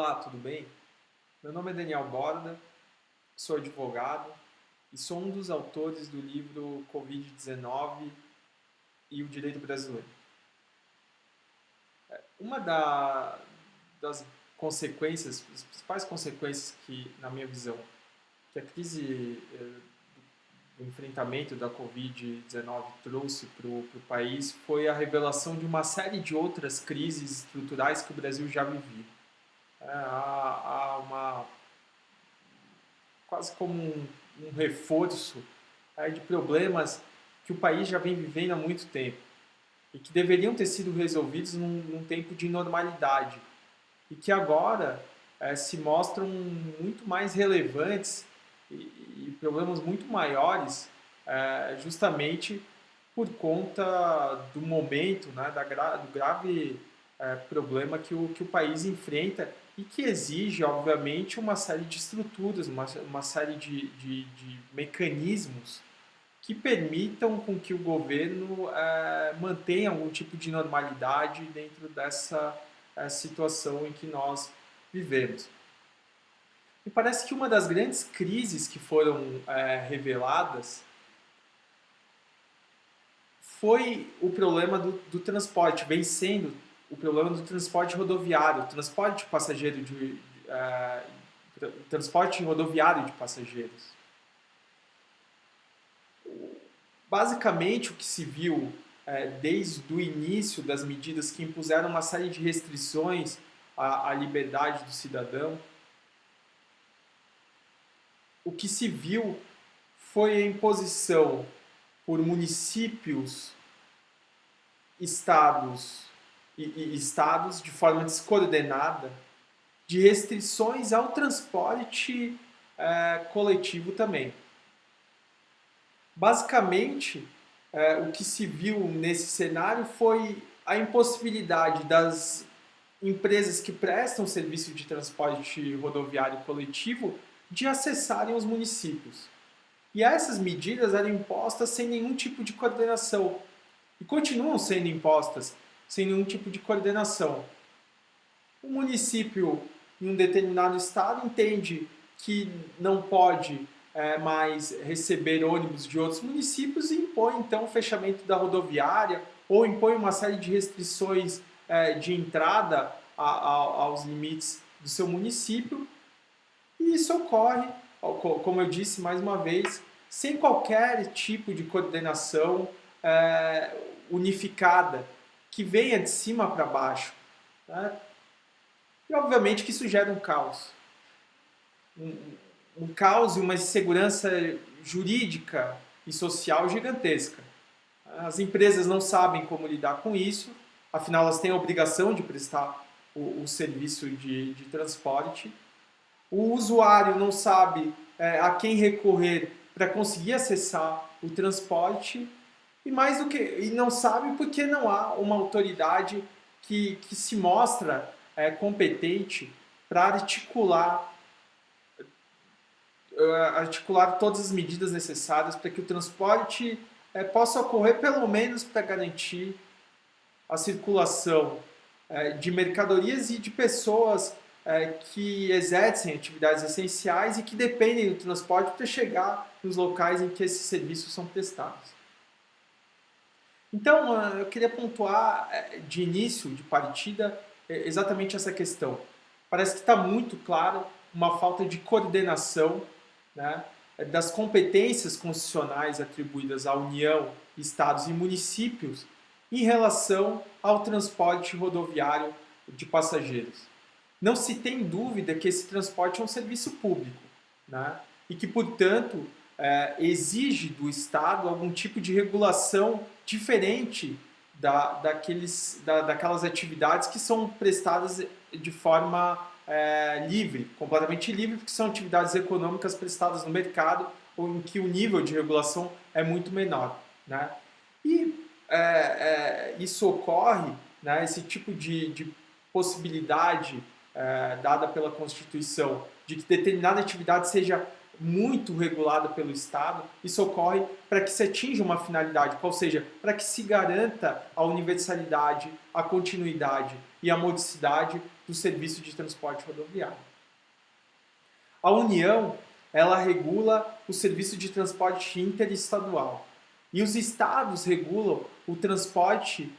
Olá, tudo bem? Meu nome é Daniel Borda, sou advogado e sou um dos autores do livro Covid-19 e o Direito Brasileiro. Das consequências, as principais consequências que, na minha visão, que a crise do enfrentamento da Covid-19 trouxe para o país foi a revelação de uma série de outras crises estruturais que o Brasil já vivia. Há uma quase como um reforço de problemas que o país já vem vivendo há muito tempo e que deveriam ter sido resolvidos num tempo de normalidade e que agora se mostram muito mais relevantes e problemas muito maiores justamente por conta do momento, né, do grave problema que o país enfrenta e que exige, obviamente, uma série de estruturas, uma série de mecanismos que permitam com que o governo mantenha algum tipo de normalidade dentro dessa situação em que nós vivemos. Me parece que uma das grandes crises que foram reveladas foi o problema do transporte, vem sendo o problema do transporte rodoviário, transporte passageiro transporte rodoviário de passageiros. Basicamente, o que se viu desde o início das medidas que impuseram uma série de restrições à liberdade do cidadão, o que se viu foi a imposição por municípios, estados e estados de forma descoordenada de restrições ao transporte coletivo também. Basicamente, o que se viu nesse cenário foi a impossibilidade das empresas que prestam serviço de transporte rodoviário coletivo de acessarem os municípios. E essas medidas eram impostas sem nenhum tipo de coordenação. E continuam sendo impostas sem nenhum tipo de coordenação. O município, em um determinado estado, entende que não pode mais receber ônibus de outros municípios e impõe, então, o fechamento da rodoviária ou impõe uma série de restrições de entrada aos limites do seu município. E isso ocorre, como eu disse mais uma vez, sem qualquer tipo de coordenação unificada que venha de cima para baixo. Né? E obviamente que isso gera um caos. Um caos e uma insegurança jurídica e social gigantesca. As empresas não sabem como lidar com isso, afinal elas têm a obrigação de prestar o serviço de transporte. O usuário não sabe a quem recorrer para conseguir acessar o transporte e não sabe porque não há uma autoridade que se mostra competente para articular todas as medidas necessárias para que o transporte possa ocorrer, pelo menos para garantir a circulação de mercadorias e de pessoas que exercem atividades essenciais e que dependem do transporte para chegar nos locais em que esses serviços são prestados. Então, eu queria pontuar de início, de partida, exatamente essa questão. Parece que está muito claro uma falta de coordenação, né, das competências constitucionais atribuídas à União, estados e municípios em relação ao transporte rodoviário de passageiros. Não se tem dúvida que esse transporte é um serviço público, né, e que, portanto, exige do Estado algum tipo de regulação diferente daquelas atividades que são prestadas de forma livre, completamente livre, porque são atividades econômicas prestadas no mercado ou em que o nível de regulação é muito menor. Né? E isso ocorre, né, esse tipo de possibilidade dada pela Constituição de que determinada atividade seja muito regulada pelo Estado, isso ocorre para que se atinja uma finalidade, ou seja, para que se garanta a universalidade, a continuidade e a modicidade do serviço de transporte rodoviário. A União, ela regula o serviço de transporte interestadual e os estados regulam o transporte,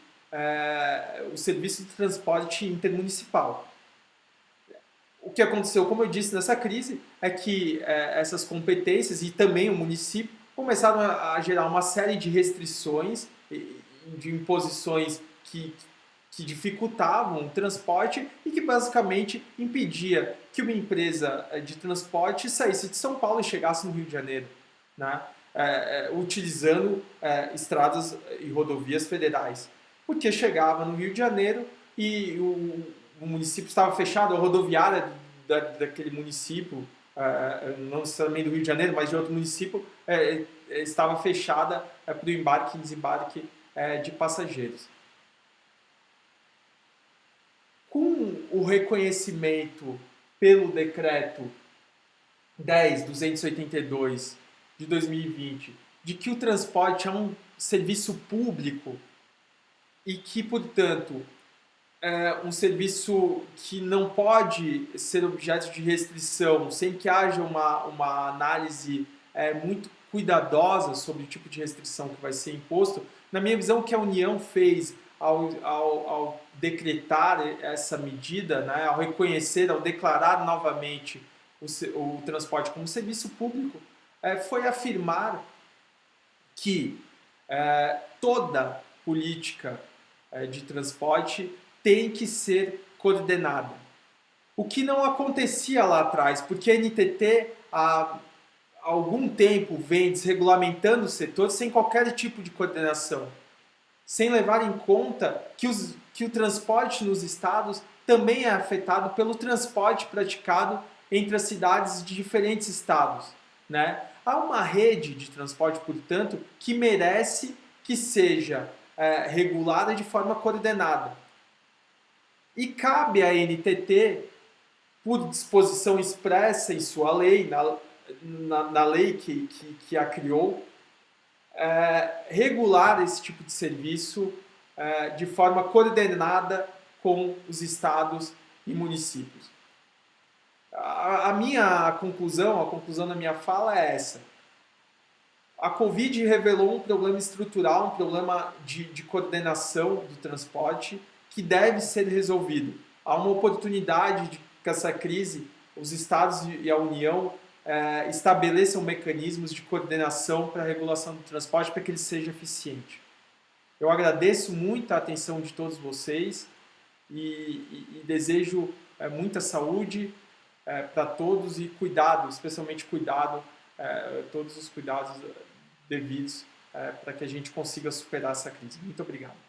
o serviço de transporte intermunicipal. O que aconteceu, como eu disse, nessa crise, é que essas competências e também o município começaram a gerar uma série de restrições, de imposições que dificultavam o transporte e que basicamente impedia que uma empresa de transporte saísse de São Paulo e chegasse no Rio de Janeiro, né? Utilizando estradas e rodovias federais. Porque chegava no Rio de Janeiro e o município estava fechado, a rodoviária daquele município, não necessariamente do Rio de Janeiro, mas de outro município, estava fechada para o embarque e desembarque de passageiros. Com o reconhecimento pelo decreto 10.282 de 2020 de que o transporte é um serviço público e que, portanto, um serviço que não pode ser objeto de restrição sem que haja uma análise muito cuidadosa sobre o tipo de restrição que vai ser imposto. Na minha visão, o que a União fez ao decretar essa medida, né, ao reconhecer, ao declarar novamente o transporte como serviço público, foi afirmar que toda política de transporte tem que ser coordenada. O que não acontecia lá atrás, porque a NTT há algum tempo vem desregulamentando o setor sem qualquer tipo de coordenação, sem levar em conta que o transporte nos estados também é afetado pelo transporte praticado entre as cidades de diferentes estados, né? Há uma rede de transporte, portanto, que merece que seja regulada de forma coordenada. E cabe à NTT, por disposição expressa em sua lei, na lei que a criou, regular esse tipo de serviço de forma coordenada com os estados e municípios. A minha conclusão, a conclusão da minha fala é essa. A Covid revelou um problema estrutural, um problema de coordenação do transporte que deve ser resolvido. Há uma oportunidade de que essa crise, os estados e a União estabeleçam mecanismos de coordenação para a regulação do transporte para que ele seja eficiente. Eu agradeço muito a atenção de todos vocês e desejo muita saúde para todos e cuidado, especialmente cuidado, todos os cuidados devidos para que a gente consiga superar essa crise. Muito obrigado.